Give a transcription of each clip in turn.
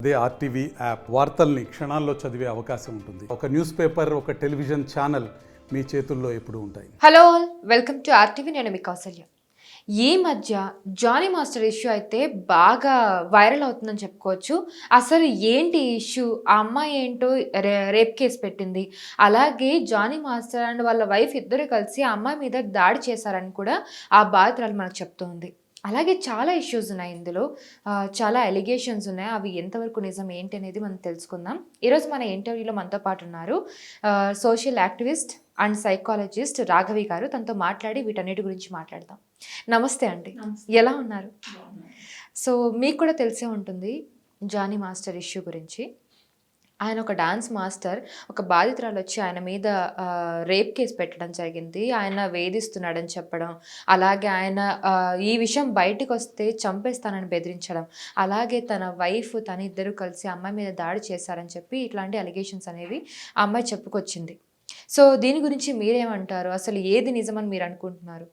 అదే RTV app వార్తల్ని క్షణాల్లో చదివే అవకాశం ఉంటుంది. ఒక న్యూస్ పేపర్, ఒక టెలివిజన్ ఛానల్ మీ చేతుల్లో ఎప్పుడూ ఉంటాయి. Hello all, welcome to RTV. నేను మీ కౌసల్య. ఈ మధ్య జానీ మాస్టర్ ఇష్యూ అయితే బాగా వైరల్ అవుతుందని చెప్పుకోవచ్చు. అసలు ఏంటి ఇష్యూ, ఆ అమ్మాయి ఏంటో రేప్ కేసు పెట్టింది, అలాగే జానీ మాస్టర్ అండ్ వాళ్ళ వైఫ్ ఇద్దరు కలిసి ఆ అమ్మాయి మీద దాడి చేశారని కూడా ఆ బాధితురాలు మనకు చెప్తుంది. అలాగే చాలా ఇష్యూస్ ఉన్నాయి ఇందులో, చాలా ఎలిగేషన్స్ ఉన్నాయి. అవి ఎంతవరకు నిజం ఏంటి అనేది మనం తెలుసుకుందాం. ఈరోజు మన ఇంటర్వ్యూలో మనతో పాటు ఉన్నారు social activist and psychologist Raghavi గారు. తనతో మాట్లాడి వీటన్నిటి గురించి మాట్లాడదాం. నమస్తే అండి, ఎలా ఉన్నారు? సో మీకు కూడా తెలిసే ఉంటుంది జానీ మాస్టర్ ఇష్యూ గురించి. ఆయన ఒక డాన్స్ మాస్టర్, ఒక బాధితురాలు వచ్చి ఆయన మీద రేప్ కేసు పెట్టడం జరిగింది. ఆయన వేధిస్తున్నాడని చెప్పడం, అలాగే ఆయన ఈ విషయం బయటకు వస్తే చంపేస్తానని బెదిరించడం, అలాగే తన వైఫ్ తన ఇద్దరు కలిసి అమ్మాయి మీద దాడి చేశారని చెప్పి ఇట్లాంటి అలిగేషన్స్ అనేవి ఆ అమ్మాయి చెప్పుకొచ్చింది. సో దీని గురించి మీరేమంటారు? అసలు ఏది నిజమని మీరు అనుకుంటున్నారు?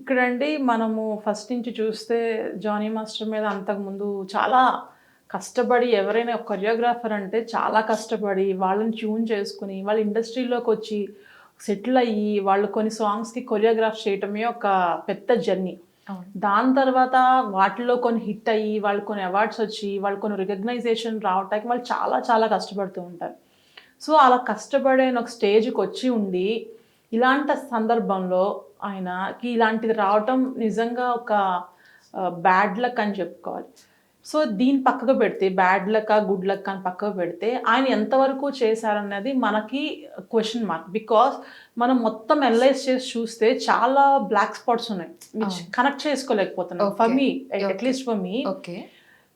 ఇక్కడండి మనము ఫస్ట్ నుంచి చూస్తే జానీ మాస్టర్ మీద అంతకుముందు చాలా కష్టపడి, ఎవరైనా ఒక కొరియోగ్రాఫర్ అంటే చాలా కష్టపడి వాళ్ళని ట్యూన్ చేసుకుని వాళ్ళ ఇండస్ట్రీలోకి వచ్చి సెటిల్ అయ్యి వాళ్ళు కొన్ని సాంగ్స్కి కొరియోగ్రాఫ్ చేయటమే ఒక పెద్ద జర్నీ. దాని తర్వాత వాటిలో కొన్ని హిట్ అయ్యి వాళ్ళు కొన్ని అవార్డ్స్ వచ్చి వాళ్ళు కొన్ని రికగ్నైజేషన్ రావటానికి వాళ్ళు చాలా చాలా కష్టపడుతూ ఉంటారు. సో అలా కష్టపడే ఒక స్టేజ్కి వచ్చి ఉండి ఇలాంటి సందర్భంలో ఆయనకి ఇలాంటిది రావటం నిజంగా ఒక బ్యాడ్ లక్ అని చెప్పుకోవాలి. సో దీన్ని పక్కకు పెడితే, బ్యాడ్ లక్ గుడ్ లక్ అని పక్కకు పెడితే ఆయన ఎంతవరకు చేశారన్నది మనకి క్వశ్చన్ మార్క్. బికాస్ మనం మొత్తం అనలైజ్ చేసి చూస్తే చాలా బ్లాక్ స్పాట్స్ ఉన్నాయి విచ్ కనెక్ట్ చేసుకోలేకపోతున్నాం. For me, at least for me,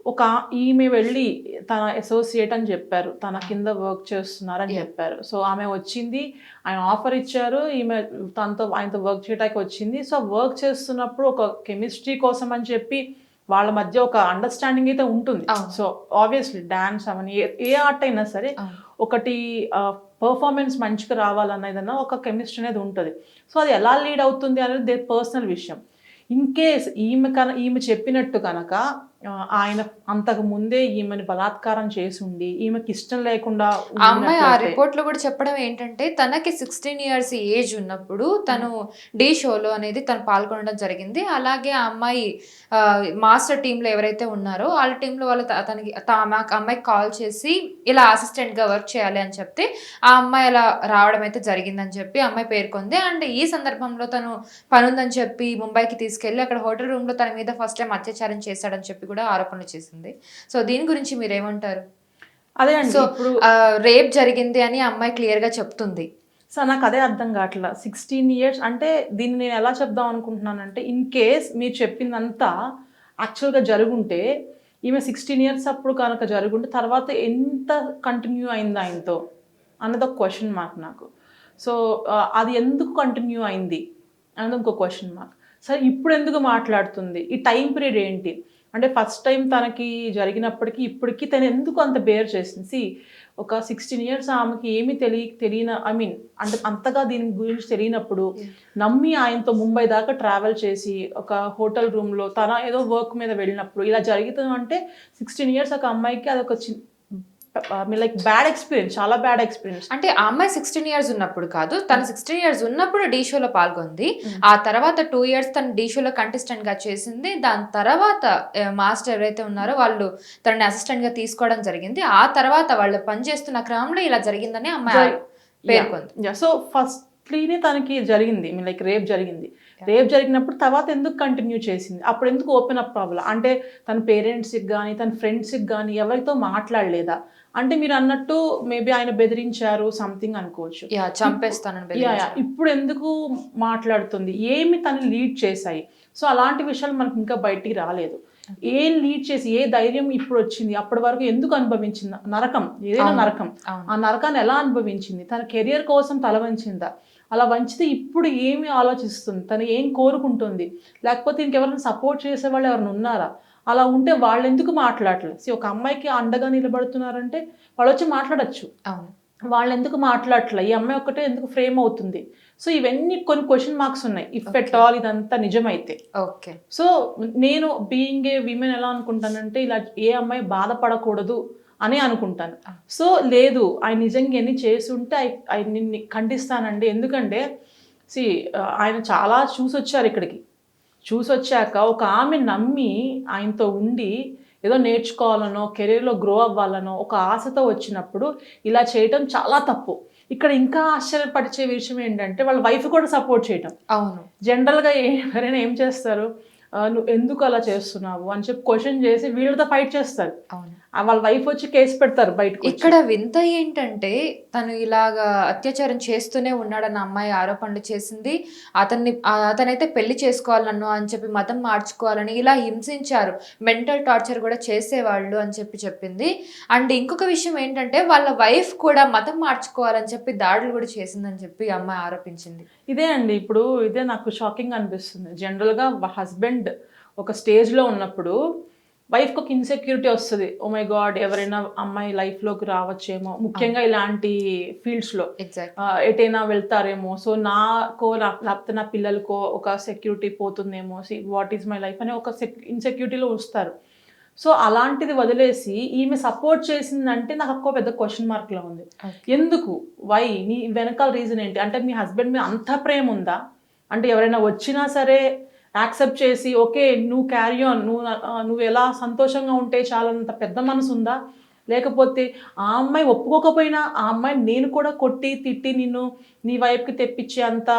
ఒక ఈమె వెళ్ళి తన అసోసియేట్ అని చెప్పారు, తన కింద వర్క్ చేస్తున్నారని చెప్పారు. సో ఆమె వచ్చింది, ఆయన ఆఫర్ ఇచ్చారు, ఈమె ఆయనతో వర్క్ చేయడానికి వచ్చింది. సో వర్క్ చేస్తున్నప్పుడు ఒక కెమిస్ట్రీ కోసం అని చెప్పి వాళ్ళ మధ్య ఒక అండర్స్టాండింగ్ అయితే ఉంటుంది. సో ఆబ్వియస్లీ డాన్స్ అవన్నీ ఏ ఆర్ట్ అయినా సరే ఒకటి పర్ఫార్మెన్స్ మంచిగా రావాలన్న ఏదన్నా ఒక కెమిస్ట్రీ అనేది ఉంటుంది. సో అది ఎలా లీడ్ అవుతుంది అనేది పర్సనల్ విషయం. ఇన్ కేస్ ఈమె చెప్పినట్టు కనుక ఆయన అంతకు ముందే ఈమెను బలాత్కారం చేసి ఉండి ఈమెకి ఇష్టం లేకుండా, అమ్మాయి ఆ రిపోర్ట్ లో కూడా చెప్పడం ఏంటంటే తనకి 16 years ఏజ్ ఉన్నప్పుడు తను డి షోలో అనేది తను పాల్గొనడం జరిగింది. అలాగే ఆ అమ్మాయి మాస్టర్ టీంలో ఎవరైతే ఉన్నారో వాళ్ళ టీంలో వాళ్ళు అమ్మాయికి కాల్ చేసి ఇలా అసిస్టెంట్ గా వర్క్ చేయాలి అని చెప్తే ఆ అమ్మాయి అలా రావడం అయితే జరిగిందని చెప్పి అమ్మాయి పేర్కొంది. అండ్ ఈ సందర్భంలో తను పనుందని చెప్పి ముంబైకి తీసుకెళ్లి అక్కడ హోటల్ రూమ్ లో తన మీద ఫస్ట్ టైం అత్యాచారం చేశాడని చెప్పి కూడా ఆరోపణలు చేసింది. సో దీని గురించి మీరేమంటారు? అదే అండి, సో రేప్ జరిగింది అని అమ్మాయి క్లియర్ గా చెప్తుంది. సో నాకు అదే అర్థం కావట్లేదు. 16 years అంటే దీన్ని నేను ఎలా చెప్దాం అనుకుంటున్నానంటే, ఇన్ కేస్ మీరు చెప్పిందంతా యాక్చువల్గా జరుగుంటే ఈమె 16 years అప్పుడు కనుక జరుగుంటే తర్వాత ఎంత కంటిన్యూ అయింది ఆయనతో అన్నది ఒక క్వశ్చన్ మార్క్ నాకు. సో అది ఎందుకు కంటిన్యూ అయింది అన్నది ఇంకో క్వశ్చన్ మార్క్. సరే ఇప్పుడు ఎందుకు మాట్లాడుతుంది, ఈ టైం పీరియడ్ ఏంటి అంటే ఫస్ట్ టైం తనకి జరిగినప్పటికీ ఇప్పటికీ తను ఎందుకు అంత బేర్ చేసింది? ఒక 16 years ఆమెకి ఏమీ తెలియని అంటే అంతగా దీని గురించి తెలియనప్పుడు నమ్మి ఆయనతో ముంబై దాకా ట్రావెల్ చేసి ఒక హోటల్ రూమ్లో తన ఏదో వర్క్ మీద వెళ్ళినప్పుడు ఇలా జరుగుతుంది అంటే 16 years ఒక అమ్మాయికి అదొక లైక్ బ్యాడ్ ఎక్స్పీరియన్స్, చాలా బ్యాడ్ ఎక్స్పీరియన్స్. అంటే ఆ అమ్మాయి 16 years ఉన్నప్పుడు కాదు, తను 16 years ఉన్నప్పుడు డీ షోలో పాల్గొంది. ఆ తర్వాత 2 years తను డీ షోలో కంటెస్టెంట్ గా చేసింది. దాని తర్వాత మాస్టర్ ఎవరైతే ఉన్నారో వాళ్ళు తనని అసిస్టెంట్ గా తీసుకోవడం జరిగింది. ఆ తర్వాత వాళ్ళు పనిచేస్తున్న క్రమంలో ఇలా జరిగిందని అమ్మాయి పేర్కొంది. సో ఫస్ట్లీనే తనకి జరిగింది, లైక్ రేప్ జరిగింది. రేప్ జరిగినప్పుడు తర్వాత ఎందుకు కంటిన్యూ చేసింది, అప్పుడు ఎందుకు ఓపెన్ అప్ అవ్వాలి? అంటే తన పేరెంట్స్కి కానీ తన ఫ్రెండ్స్కి కానీ ఎవరితో మాట్లాడలేదా? అంటే మీరు అన్నట్టు మేబీ ఆయన బెదిరించారు సంథింగ్ అనుకోవచ్చు, చంపేస్తానని. ఇప్పుడు ఎందుకు మాట్లాడుతుంది, ఏమి తను లీడ్ చేశాయి? సో అలాంటి విషయాలు మనకు ఇంకా బయటికి రాలేదు. ఏం లీడ్ చేసి ఏ ధైర్యం ఇప్పుడు వచ్చింది, అప్పటి వరకు ఎందుకు అనుభవించింది నరకం, ఏదైనా నరకం, ఆ నరకాన్ని ఎలా అనుభవించింది? తన కెరియర్ కోసం తల వంచిందా? అలా వంచితే ఇప్పుడు ఏమి ఆలోచిస్తుంది, తను ఏం కోరుకుంటుంది? లేకపోతే ఇంకెవరైనా సపోర్ట్ చేసే వాళ్ళు ఎవరైనా ఉన్నారా? అలా ఉంటే వాళ్ళు ఎందుకు మాట్లాడలేదు? ఒక అమ్మాయికి అండగా నిలబడుతున్నారంటే వాళ్ళు వచ్చి మాట్లాడచ్చు. వాళ్ళు ఎందుకు మాట్లాడట్లే, ఈ అమ్మాయి ఒక్కటే ఎందుకు ఫ్రేమ్ అవుతుంది. సో ఇవన్నీ కొన్ని క్వశ్చన్ మార్క్స్ ఉన్నాయి ఇఫ్ ఎట్ ఆల్ ఇదంతా నిజమైతే. ఓకే. సో నేను బీయింగ్ ఏ విమెన్ ఎలా అనుకుంటానంటే ఇలా ఏ అమ్మాయి బాధపడకూడదు అని అనుకుంటాను. సో లేదు, ఆయన నిజంగా ఎన్ని చేసి ఉంటే నిన్ను ఖండిస్తానండి. ఎందుకంటే ఆయన చాలా చూసొచ్చారు ఇక్కడికి. చూసొచ్చాక ఒక ఆమె నమ్మి ఆయనతో ఉండి ఏదో నేర్చుకోవాలనో కెరీర్లో గ్రో అవ్వాలనో ఒక ఆశతో వచ్చినప్పుడు ఇలా చేయటం చాలా తప్పు. ఇక్కడ ఇంకా ఆశ్చర్యపరిచే విషయం ఏంటంటే వాళ్ళ వైఫ్ కూడా సపోర్ట్ చేయటం. అవును. జనరల్గా ఎవరైనా ఏం చేస్తారు, నువ్వు ఎందుకు అలా చేస్తున్నావు అని చెప్పి క్వశ్చన్ చేసి వీళ్ళతో ఫైట్ చేస్తారు. అవును. వాళ్ళ వైఫ్ వచ్చి కేసు పెడతారు బయటకు. ఇక్కడ వింత ఏంటంటే తను ఇలాగా అత్యాచారం చేస్తూనే ఉన్నాడన్న అమ్మాయి ఆరోపణలు చేసింది. అతనైతే పెళ్లి చేసుకోవాలన్ను అని చెప్పి మతం మార్చుకోవాలని ఇలా హింసించారు, మెంటల్ టార్చర్ కూడా చేసేవాళ్ళు అని చెప్పి చెప్పింది. అండ్ ఇంకొక విషయం ఏంటంటే వాళ్ళ వైఫ్ కూడా మతం మార్చుకోవాలని చెప్పి దాడులు కూడా చేసిందని చెప్పి అమ్మాయి ఆరోపించింది. ఇదే అండి, ఇప్పుడు ఇదే నాకు షాకింగ్ అనిపిస్తుంది. జనరల్గా హస్బెండ్ ఒక స్టేజ్లో ఉన్నప్పుడు వైఫ్కి ఒక ఇన్సెక్యూరిటీ వస్తుంది. ఓ మై గాడ్, ఎవరైనా అమ్మాయి లైఫ్లోకి రావచ్చేమో, ముఖ్యంగా ఇలాంటి ఫీల్డ్స్లో ఎటైనా వెళ్తారేమో, సో నాకో లేకపోతే నా పిల్లలకో ఒక సెక్యూరిటీ పోతుందేమో, వాట్ ఈజ్ మై లైఫ్ అనే ఒక ఇన్సెక్యూరిటీలో వస్తారు. సో అలాంటిది వదిలేసి ఈమె సపోర్ట్ చేసిందంటే నాకు ఒక్క పెద్ద క్వశ్చన్ మార్క్లో ఉంది. ఎందుకు, వై, నీ వెనకాల రీజన్ ఏంటి? అంటే మీ హస్బెండ్ మీద అంత ప్రేమ ఉందా? అంటే ఎవరైనా వచ్చినా సరే యాక్సెప్ట్ చేసి ఓకే నువ్వు క్యారీ ఆన్, నువ్వు ఎలా సంతోషంగా ఉంటే చాలంత పెద్ద మనసు ఉందా? లేకపోతే ఆ అమ్మాయి ఒప్పుకోకపోయినా ఆ అమ్మాయిని నేను కూడా కొట్టి తిట్టి నిన్ను నీ వైపుకి తెప్పించే అంత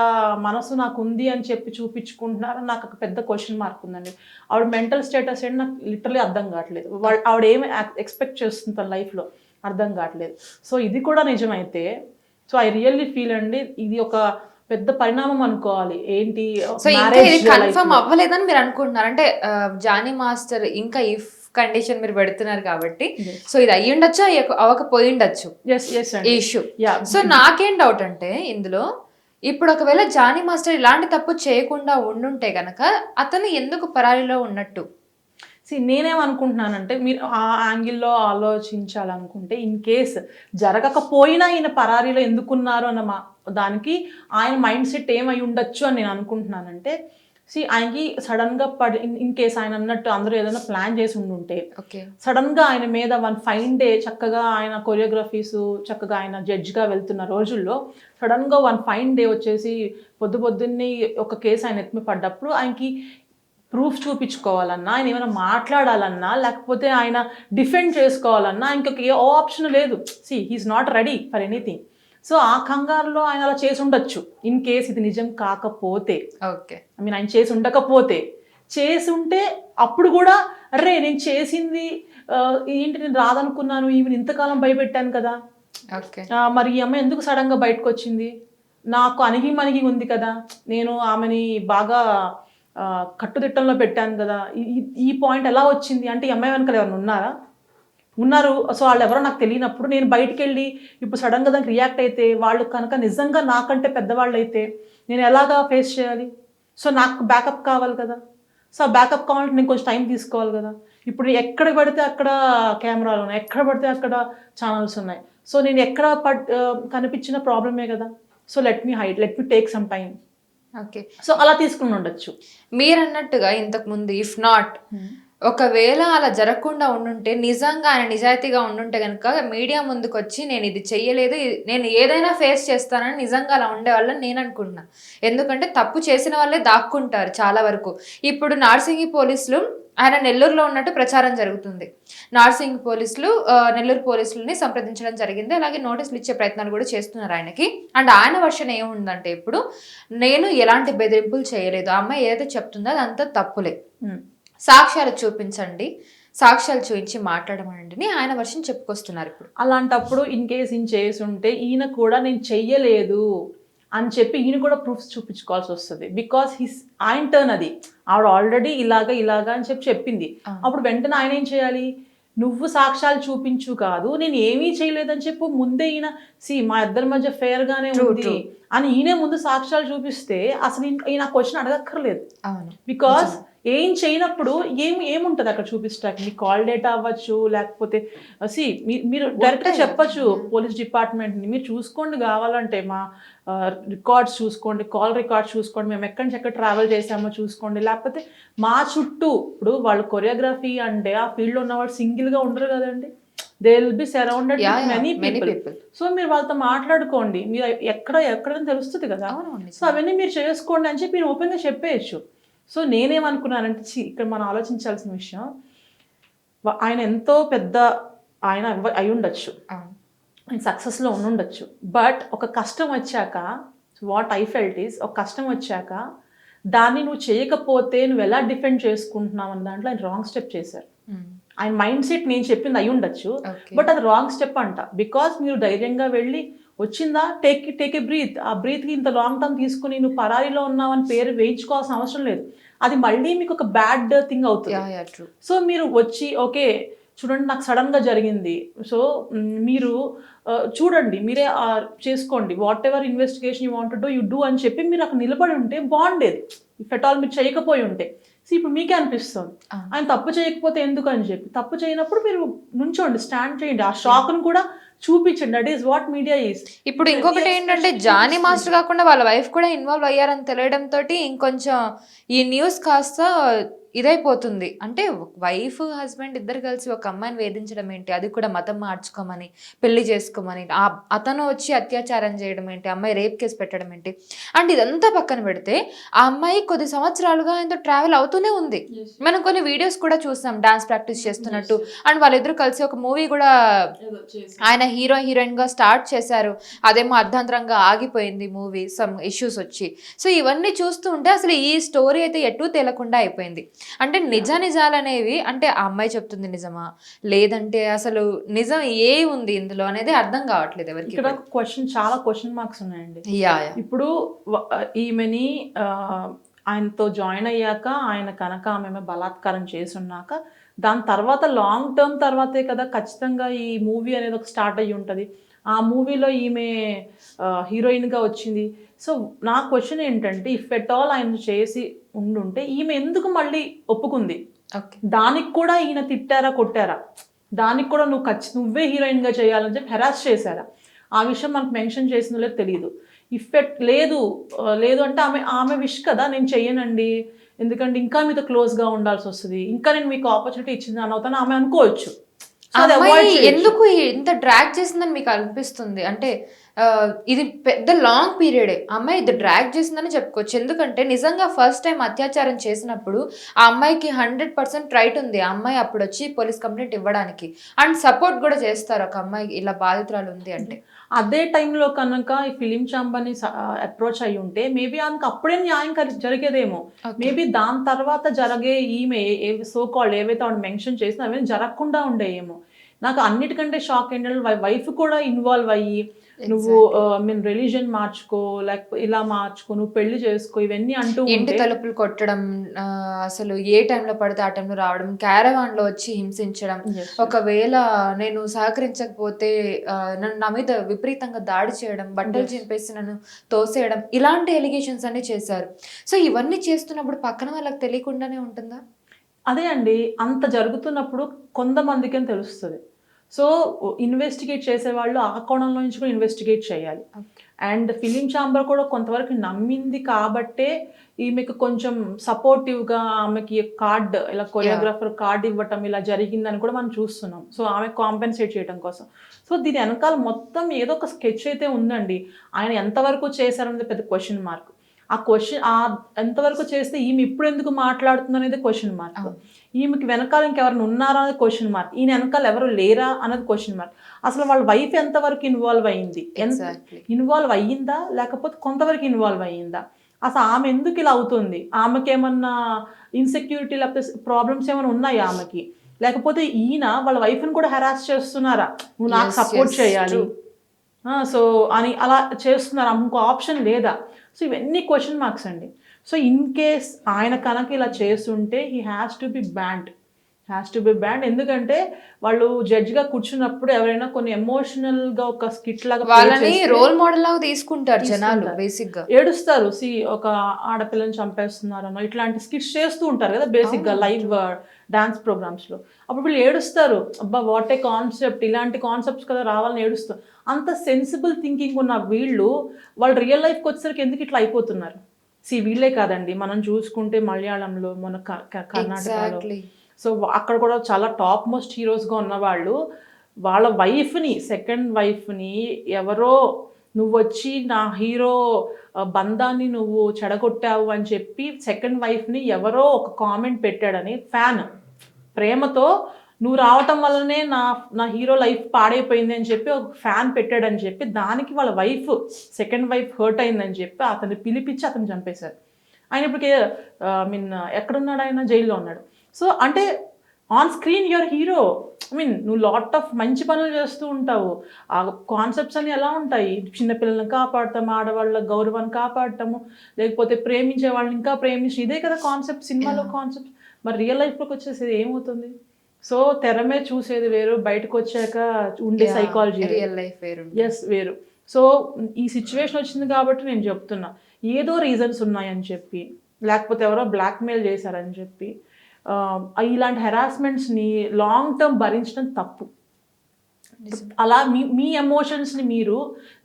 మనసు నాకు ఉంది అని చెప్పి చూపించుకుంటున్నారని నాకు ఒక పెద్ద క్వశ్చన్ మార్క్ ఉందండి. ఆవిడ మెంటల్ స్టేటస్ ఏంటి నాకు లిటరలీ అర్థం కావట్లేదు. ఆవిడ ఏమి ఎక్స్పెక్ట్ చేస్తుంది తన లైఫ్లో అర్థం కావట్లేదు. సో ఇది కూడా నిజమైతే సో ఐ రియల్లీ ఫీల్ అండి ఇది ఒక పెద్ద పరిణామం అనుకోవాలి. ఏంటి, సో ఇంకా ఇది కన్ఫర్మ్ అవ్వలేదని మీరు అనుకుంటున్నారు అంటే జానీ మాస్టర్ ఇంకా ఇఫ్ కండిషన్ మీరు పెడుతున్నారు కాబట్టి సో ఇది అయ్యి ఉండొచ్చు, అవ్వకపోయిండొచ్చు ఈ ఇష్యూ. సో నాకేం డౌట్ అంటే ఇందులో ఇప్పుడు ఒకవేళ జానీ మాస్టర్ ఇలాంటి తప్పు చేయకుండా ఉండుంటే గనక అతను ఎందుకు పరారీలో ఉన్నట్టు? నేనేమనుకుంటున్నానంటే మీరు ఆ యాంగిల్లో ఆలోచించాలనుకుంటే ఇన్ కేస్ జరగకపోయినా ఈయన పరారీలో ఎందుకున్నారు అన్న దానికి ఆయన మైండ్ సెట్ ఏమై ఉండొచ్చు అని నేను అనుకుంటున్నానంటే ఆయనకి సడన్గా ఇన్ కేస్ ఆయన అన్నట్టు అందరూ ఏదైనా ప్లాన్ చేసి ఉండుంటే సడన్గా ఆయన మీద వన్ ఫైన్ డే చక్కగా ఆయన కొరియోగ్రఫీస్ చక్కగా ఆయన జడ్జిగా వెళ్తున్న రోజుల్లో సడన్గా వన్ ఫైన్ డే వచ్చేసి పొద్దున్నే ఒక కేసు ఆయన ఎత్తుమి పడ్డప్పుడు ఆయనకి ప్రూఫ్ చూపించుకోవాలన్నా, ఆయన ఏమైనా మాట్లాడాలన్నా, లేకపోతే ఆయన డిఫెండ్ చేసుకోవాలన్నా ఇంకొక ఏ ఆప్షన్ లేదు. He is not ready for anything. So ఆ కంగారులో ఆయన అలా చేసి ఉండొచ్చు ఇన్ కేస్ ఇది నిజం కాకపోతే. ఓకే, ఐ మీన్ ఆయన చేసి ఉండకపోతే, చేసి ఉంటే అప్పుడు కూడా అరే నేను చేసింది ఏంటి, నేను రాదనుకున్నాను, ఈమెను ఇంతకాలం భయపెట్టాను కదా, మరి ఈ అమ్మాయి ఎందుకు సడన్గా బయటకు వచ్చింది, నాకు అణిగి ఉంది కదా, నేను ఆమెని బాగా కట్టుదిట్టంలో పెట్టాను కదా, ఈ పాయింట్ ఎలా వచ్చింది అంటే ఈ అమ్మాయి వెనకాల ఎవరైనా ఉన్నారు. సో వాళ్ళు ఎవరో నాకు తెలియనప్పుడు నేను బయటికి వెళ్ళి ఇప్పుడు సడన్గా దానికి రియాక్ట్ అయితే వాళ్ళు కనుక నిజంగా నాకంటే పెద్దవాళ్ళు అయితే నేను ఎలాగా ఫేస్ చేయాలి? సో నాకు బ్యాకప్ కావాలి కదా. సో ఆ బ్యాకప్ కావాలంటే నేను కొంచెం టైం తీసుకోవాలి కదా. ఇప్పుడు ఎక్కడ పడితే అక్కడ కెమెరాలు ఉన్నాయి, ఎక్కడ పడితే అక్కడ ఛానల్స్ ఉన్నాయి. సో నేను ఎక్కడ కనిపించిన ప్రాబ్లమే కదా. So let me take some time. Okay, so అలా తీసుకుని ఉండొచ్చు. మీరు అన్నట్టుగా ఇంతకు ముందు ఇఫ్ నాట్ ఒకవేళ అలా జరగకుండా ఉండుంటే నిజంగా ఆయన నిజాయితీగా ఉండుంటే కనుక మీడియా ముందుకు వచ్చి నేను ఇది చెయ్యలేదు, నేను ఏదైనా ఫేస్ చేస్తానని నిజంగా అలా ఉండేవాళ్ళని నేను అనుకుంటున్నా. ఎందుకంటే తప్పు చేసిన వాళ్ళే దాక్కుంటారు చాలా వరకు. ఇప్పుడు నార్సింగి పోలీసులు ఆయన నెల్లూరులో ఉన్నట్టు ప్రచారం జరుగుతుంది. నార్సింగ్ పోలీసులు నెల్లూరు పోలీసులని సంప్రదించడం జరిగింది. అలాగే నోటీసులు ఇచ్చే ప్రయత్నాలు కూడా చేస్తున్నారు ఆయనకి. అండ్ ఆయన వర్షన్ ఏముందంటే ఇప్పుడు నేను ఎలాంటి బెదిరింపులు చేయలేదు, ఆ అమ్మాయి ఏదైతే చెప్తుందో అదంతా తప్పులే, సాక్ష్యాలు చూపించండి, సాక్ష్యాలు చూపించి మాట్లాడమనండి ఆయన వర్షన్ చెప్పుకొస్తున్నారు. ఇప్పుడు అలాంటప్పుడు ఇన్ కేస్ ఈయన చేసి ఉంటే ఈయన కూడా నేను చెయ్యలేదు అని చెప్పి ఈయన కూడా ప్రూఫ్స్ చూపించుకోవాల్సి వస్తుంది. బికాస్ ఆయన టర్న్ అది, ఆవిడ ఆల్రెడీ ఇలాగా అని చెప్పింది. అప్పుడు వెంటనే ఆయన ఏం చేయాలి, నువ్వు సాక్ష్యాలు చూపించు కాదు, నేను ఏమీ చేయలేదని చెప్పు ముందే ఈయన మా ఇద్దరి మధ్య ఫేర్ గానే ఉంది అని ఈయనే ముందు సాక్ష్యాలు చూపిస్తే అసలు ఈయన క్వశ్చన్ అడగక్కర్లేదు. బికాస్ ఏం చేయనప్పుడు ఏముంటుంది అక్కడ చూపించడానికి? మీ కాల్ డేటా అవ్వచ్చు, లేకపోతే మీరు డైరెక్ట్గా చెప్పచ్చు పోలీస్ డిపార్ట్మెంట్ని, మీరు చూసుకోండి కావాలంటే మా రికార్డ్స్ చూసుకోండి, కాల్ రికార్డ్స్ చూసుకోండి, మేము ఎక్కడి నుంచి ఎక్కడ ట్రావెల్ చేసామో చూసుకోండి. లేకపోతే మా చుట్టూ ఇప్పుడు వాళ్ళు కొరియోగ్రఫీ అంటే ఆ ఫీల్డ్లో ఉన్న వాళ్ళు సింగిల్గా ఉండరు కదండి, they will be surrounded with many people. So మీరు వాళ్ళతో మాట్లాడుకోండి, మీరు ఎక్కడని తెలుస్తుంది కదా. సో అవన్నీ మీరు చేసుకోండి అని చెప్పి మీరు ఓపెన్గా చెప్పేయచ్చు. సో నేనేమనుకున్నానంటే ఇక్కడ మనం ఆలోచించాల్సిన విషయం, ఆయన ఎంతో పెద్ద ఆయన అయి ఉండొచ్చు, ఆయన సక్సెస్లో ఉండుండొచ్చు, బట్ ఒక కష్టం వచ్చాక వాట్ ఐ ఫెల్ట్ ఈస్, ఒక కష్టం వచ్చాక దాన్ని నువ్వు చేయకపోతే నువ్వు ఎలా డిఫెండ్ చేసుకుంటున్నావు అన్న దాంట్లో ఆయన రాంగ్ స్టెప్ చేశారు. ఆయన మైండ్ సెట్ నేను చెప్పింది అయి ఉండొచ్చు, బట్ అది రాంగ్ స్టెప్ అంట. బికాస్ మీరు ధైర్యంగా వెళ్ళి వచ్చిందా టేక్ ఏ బ్రీత్, ఆ బ్రీత్కి ఇంత లాంగ్ టర్మ్ తీసుకుని నువ్వు పరారీలో ఉన్నావని పేరు వేయించుకోవాల్సిన అవసరం లేదు. అది మళ్ళీ మీకు ఒక బ్యాడ్ థింగ్ అవుతుంది. సో మీరు వచ్చి ఓకే చూడండి నాకు సడన్గా జరిగింది, సో మీరు చూడండి మీరే చేసుకోండి, what ever investigation you want to do you do అని చెప్పి మీరు అక్కడ నిలబడి ఉంటే బాగుండేది. ఇఫ్ ఎట్ ఆల్ మీరు చేయకపోయి ఉంటే. సో ఇప్పుడు మీకే అనిపిస్తుంది ఆయన తప్పు చేయకపోతే ఎందుకు అని చెప్పి. తప్పు చేయనప్పుడు మీరు నుంచోండి, స్టాండ్ చేయండి, ఆ షాక్ను కూడా చూపించండి. That is what media is. ఇప్పుడు ఇంకొకటి ఏంటంటే జానీ మాస్టర్ కాకుండా వాళ్ళ వైఫ్ కూడా ఇన్వాల్వ్ అయ్యారని తెలియడంతో ఇంకొంచెం ఈ న్యూస్ కాస్త ఇదైపోతుంది. అంటే వైఫ్ హస్బెండ్ ఇద్దరు కలిసి ఒక అమ్మాయిని వేధించడం ఏంటి, అది కూడా మతం మార్చుకోమని పెళ్లి చేసుకోమని, అతను వచ్చి అత్యాచారం చేయడం ఏంటి, అమ్మాయి రేప్ కేసు పెట్టడం ఏంటి. అండ్ ఇదంతా పక్కన పెడితే ఆ అమ్మాయి కొద్ది సంవత్సరాలుగా ఆయనతో ట్రావెల్ అవుతూనే ఉంది. మనం కొన్ని వీడియోస్ కూడా చూసాం డాన్స్ ప్రాక్టీస్ చేస్తున్నట్టు. అండ్ వాళ్ళిద్దరు కలిసి ఒక మూవీ కూడా ఆయన హీరోయిన్ గా స్టార్ట్ చేశారు, అదేమో అర్ధాంతరంగా ఆగిపోయింది మూవీ, సమ్ ఇష్యూస్ వచ్చి. సో ఇవన్నీ చూస్తూ ఉంటే అసలు ఈ స్టోరీ అయితే ఎటూ తేలకుండా అయిపోయింది. అంటే నిజాలు అనేవి అంటే ఆ అమ్మాయి చెప్తుంది నిజమా లేదంటే అసలు నిజం ఏ ఉంది ఇందులో అనేది అర్థం కావట్లేదు ఎవరికి. ఇక్కడ చాలా క్వశ్చన్ మార్క్స్ ఉన్నాయండి. ఇప్పుడు ఈమెని ఆయనతో జాయిన్ అయ్యాక ఆయన కనుక ఆమె బలాత్కారం చేసున్నాక దాని తర్వాత లాంగ్ టర్మ్ తర్వాతే కదా ఖచ్చితంగా ఈ మూవీ అనేది ఒక స్టార్ట్ అయ్యి ఉంటుంది. ఆ మూవీలో ఈమె హీరోయిన్గా వచ్చింది. సో నా క్వశ్చన్ ఏంటంటే ఇఫ్ ఎట్ ఆల్ ఆయన చేసి ఉండుంటే ఈమె ఎందుకు మళ్ళీ ఒప్పుకుంది? దానికి కూడా ఈయన తిట్టారా కొట్టారా? దానికి కూడా నువ్వే హీరోయిన్గా చేయాలని చెప్పి హెరాస్ చేశారా? ఆ విషయం మనకు మెన్షన్ చేసిందో లేదో తెలియదు. లేదు అంటే ఆమె విష్ కదా నేను చెయ్యనండి, ఎందుకంటే ఇంకా మీతో క్లోజ్గా ఉండాల్సి వస్తుంది, ఇంకా నేను మీకు ఆపర్చునిటీ ఇచ్చింది అని అవుతాను ఆమె అనుకోవచ్చు. ఎందుకు ఇంత డ్రాగ్ చేసిందని మీకు అనిపిస్తుంది? అంటే ఇది పెద్ద లాంగ్ పీరియడే, అమ్మాయి ఇది డ్రాగ్ చేసిందని చెప్పుకోవచ్చు. ఎందుకంటే నిజంగా ఫస్ట్ టైం అత్యాచారం చేసినప్పుడు ఆ అమ్మాయికి 100% రైట్ ఉంది. ఆ అమ్మాయి అప్పుడు వచ్చి పోలీస్ కంప్లైంట్ ఇవ్వడానికి అండ్ సపోర్ట్ కూడా చేస్తారు ఒక అమ్మాయి ఇలా బాధితురాలు ఉంది అంటే. అదే టైంలో కనుక ఈ ఫిలిం ఛాంబర్ని అప్రోచ్ అయ్యి ఉంటే మేబీ ఆమెకు అప్పుడే న్యాయం జరిగేదేమో. మేబీ దాని తర్వాత జరిగే ఈమె సో కాల్డ్ ఏవైతే ఆవిడ మెన్షన్ చేసినా అవన్నీ జరగకుండా ఉండేయేమో. నాకు అన్నిటికంటే షాక్ ఏంటంటే వైఫ్ కూడా ఇన్వాల్వ్ అయ్యి నువ్వు మీన్ రిలీజన్ మార్చుకో, లేకపోతే ఇలా మార్చుకో, నువ్వు పెళ్లి చేసుకో, ఇవన్నీ అంటూ ఇంటి తలుపులు కొట్టడం, అసలు ఏ టైంలో పడితే ఆ టైంలో రావడం, క్యారవాన్ లో వచ్చి హింసించడం, ఒకవేళ నేను సహకరించకపోతే నా మీద విపరీతంగా దాడి చేయడం, బట్టలు చింపేసి నన్ను తోసేయడం, ఇలాంటి ఎలిగేషన్స్ అన్ని చేశారు. సో ఇవన్నీ చేస్తున్నప్పుడు పక్కన వాళ్ళకి తెలియకుండానే ఉంటుందా? అదే అండి, అంత జరుగుతున్నప్పుడు కొంతమందికి తెలుస్తుంది. సో ఇన్వెస్టిగేట్ చేసేవాళ్ళు ఆ కోణంలో నుంచి కూడా ఇన్వెస్టిగేట్ చేయాలి. అండ్ ఫిలిం ఛాంబర్ కూడా కొంతవరకు నమ్మింది కాబట్టే ఈమెకు కొంచెం సపోర్టివ్గా ఆమెకి కార్డ్, ఇలా కొరియోగ్రాఫర్ కార్డ్ ఇవ్వటం ఇలా జరిగిందని కూడా మనం చూస్తున్నాం. సో ఆమె కాంపెన్సేట్ చేయడం కోసం. సో దీని వెనకాల మొత్తం ఏదో ఒక స్కెచ్ అయితే ఉందండి. ఆయన ఎంతవరకు చేశారనేది పెద్ద క్వశ్చన్ మార్క్. ఎంతవరకు చేస్తే ఈమె ఇప్పుడు ఎందుకు మాట్లాడుతుంది అనేది క్వశ్చన్ మార్క్. ఈమెకి వెనకాల ఇంకెవరైనా ఉన్నారా అనేది క్వశ్చన్ మార్క్. ఈయన వెనకాల ఎవరు లేరా అనేది క్వశ్చన్ మార్క్. అసలు వాళ్ళ వైఫ్ ఎంతవరకు ఇన్వాల్వ్ అయ్యింది, ఇన్వాల్వ్ అయ్యిందా లేకపోతే కొంతవరకు ఇన్వాల్వ్ అయ్యిందా, అసలు ఆమె ఎందుకు ఇలా అవుతుంది, ఆమెకి ఏమన్నా ఇన్సెక్యూరిటీ లేకపోతే ప్రాబ్లమ్స్ ఏమైనా ఉన్నాయా ఆమెకి, లేకపోతే ఈయన వాళ్ళ వైఫ్ని కూడా హెరాస్ చేస్తున్నారా, నువ్వు నాకు సపోర్ట్ చేయాలి సో అని అలా చేస్తున్నారా, ఇంకో ఆప్షన్ లేదా? సో ఇవన్నీ క్వశ్చన్ మార్క్స్ అండి. సో ఇన్ కేస్ ఆయన కనుక ఇలా చేస్తుంటే he has to be banned, has to be banned. ఎందుకంటే వాళ్ళు జడ్జ్గా కూర్చున్నప్పుడు ఎవరైనా కొన్ని ఎమోషనల్గా ఒక స్కిట్ లాగా వాళ్ళని రోల్ మోడల్ లాగా తీసుకుంటారు జనాలు బేసిక్ గా. ఏడుస్తారు. ఒక ఆడపిల్లని చంపేస్తున్నారనో ఇట్లాంటి స్కిట్స్ చేస్తూ ఉంటారు కదా బేసిక్ గా లైవ్ డాన్స్ ప్రోగ్రామ్స్ లో. అప్పుడు వీళ్ళు ఏడుస్తారు, అబ్బా వాట్ ఏ కాన్సెప్ట్, ఇలాంటి కాన్సెప్ట్స్ కదా రావాలని ఏడుస్తారు. అంత సెన్సిబుల్ థింకింగ్ ఉన్న వాళ్ళు రియల్ లైఫ్కి వచ్చేసరికి ఎందుకు ఇట్లా అయిపోతున్నారు? వీళ్ళే కాదండి, మనం చూసుకుంటే మలయాళంలో, మన కర్ణాటకలో, సో అక్కడ కూడా చాలా టాప్ మోస్ట్ హీరోస్గా ఉన్నవాళ్ళు వాళ్ళ వైఫ్ని, సెకండ్ వైఫ్ని ఎవరో నువ్వు వచ్చి నా హీరో బంధాన్ని నువ్వు చెడగొట్టావు అని చెప్పి సెకండ్ వైఫ్ని ఎవరో ఒక కామెంట్ పెట్టాడని ఫ్యాన్ ప్రేమతో నువ్వు రావటం వల్లనే నా హీరో లైఫ్ పాడైపోయింది అని చెప్పి ఒక ఫ్యాన్ పెట్టాడని చెప్పి దానికి వాళ్ళ సెకండ్ వైఫ్ హర్ట్ అయిందని చెప్పి అతన్ని పిలిపించి అతను చంపేశారు. ఆయన ఇప్పటికే ఎక్కడున్నాడు, ఆయన జైల్లో ఉన్నాడు. సో అంటే ఆన్ స్క్రీన్ యువర్ హీరో, నువ్వు లాట్ ఆఫ్ మంచి పనులు చేస్తూ ఉంటావు. ఆ కాన్సెప్ట్స్ అన్ని ఎలా ఉంటాయి, చిన్నపిల్లల్ని కాపాడతాము, ఆడవాళ్ళ గౌరవాన్ని కాపాడటము, లేకపోతే ప్రేమించే వాళ్ళని ఇంకా ప్రేమించి, ఇదే కదా కాన్సెప్ట్ సినిమాలో కాన్సెప్ట్. మరి రియల్ లైఫ్లోకి వచ్చేసేది ఏమవుతుంది? సో తెరమే చూసేది వేరు, బయటకు వచ్చాక ఉండే సైకాలజీ రియల్ లైఫ్ వేరు. వేరు. సో ఈ సిచ్యువేషన్ వచ్చింది కాబట్టి నేను చెప్తున్నా, ఏదో రీజన్స్ ఉన్నాయని చెప్పి, లేకపోతే ఎవరో బ్లాక్మెయిల్ చేశారని చెప్పి ఇలాంటి హెరాస్మెంట్స్ని లాంగ్ టర్మ్ భరించడం తప్పు. అలా మీ ఎమోషన్స్ని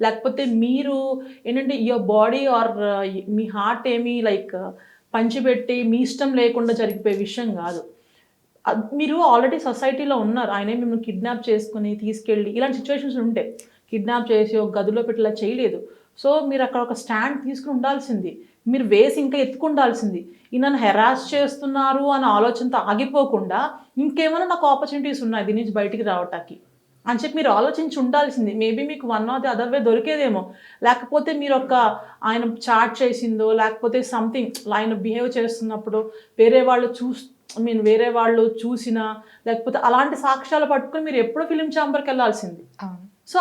లేకపోతే మీరు ఏంటంటే యువర్ బాడీ ఆర్ మీ హార్ట్ ఏమీ పంచిపెట్టి మీ ఇష్టం లేకుండా జరిగిపోయే విషయం కాదు. మీరు ఆల్రెడీ సొసైటీలో ఉన్నారు, ఆయనే మిమ్మల్ని కిడ్నాప్ చేసుకుని తీసుకెళ్ళి ఇలాంటి సిచ్యువేషన్స్ ఉంటాయి. కిడ్నాప్ చేసి ఒక గదిలో పెట్టేలా చేయలేదు. సో మీరు అక్కడ ఒక స్టాండ్ తీసుకుని ఉండాల్సింది, మీరు వేసి ఇంకా ఎత్తుకుండాల్సింది. నన్ను హెరాస్ చేస్తున్నారు అనే ఆలోచనతో ఆగిపోకుండా ఇంకేమైనా నాకు ఆపర్చునిటీస్ ఉన్నాయి దీని నుంచి బయటికి రావటానికి అని చెప్పి మీరు ఆలోచించి ఉండాల్సింది. మేబీ మీకు one or the other way దొరికేదేమో. లేకపోతే మీరు ఆయన చాట్ చేసిందో, లేకపోతే సంథింగ్ ఆయన బిహేవ్ చేస్తున్నప్పుడు వేరే వాళ్ళు చూసినా, లేకపోతే అలాంటి సాక్ష్యాలు పట్టుకొని మీరు ఎప్పుడో ఫిలిం ఛాంబర్కి వెళ్ళాల్సింది. సో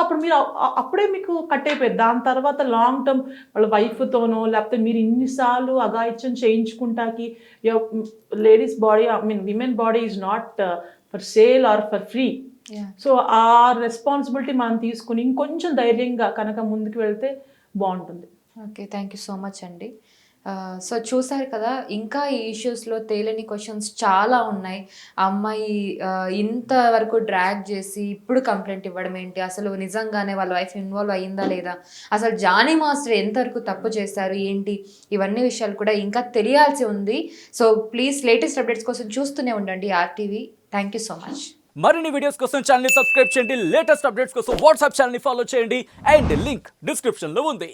అప్పుడే మీకు కట్ అయిపోయింది. దాని తర్వాత లాంగ్ టర్మ్ వాళ్ళ వైఫ్తోనో, లేకపోతే మీరు ఇన్నిసార్లు అఘాయిత్యం చేయించుకుంటాకి, ladies body women body is not for sale or for free. So ఆ రెస్పాన్సిబిలిటీ మనం తీసుకుని ఇంకొంచెం ధైర్యంగా కనుక ముందుకు వెళ్తే బాగుంటుంది. Okay, thank you so much అండి. సో చూసారు కదా, ఇంకా ఈ ఇష్యూస్లో తేలని క్వశ్చన్స్ చాలా ఉన్నాయి. ఆ అమ్మాయి ఇంతవరకు డ్రాగ్ చేసి ఇప్పుడు కంప్లైంట్ ఇవ్వడం ఏంటి, అసలు నిజంగానే వాళ్ళ వైఫ్ ఇన్వాల్వ్ అయ్యిందా లేదా, అసలు జానీ మాస్టర్ ఎంతవరకు తప్పు చేశారు ఏంటి, ఇవన్నీ విషయాలు కూడా ఇంకా తెలియాల్సి ఉంది. సో ప్లీజ్ లేటెస్ట్ అప్డేట్స్ కోసం చూస్తూనే ఉండండి RTV. Thank you so much. మరిన్ని వీడియోస్ కోసం ఛానల్ ని సబ్స్క్రైబ్ చేయండి, లేటెస్ట్ అప్డేట్స్ కోసం వాట్సాప్ ఛానల్ ని ఫాలో చేయండి, అండ్ లింక్ డిస్క్రిప్షన్ లో ఉంది.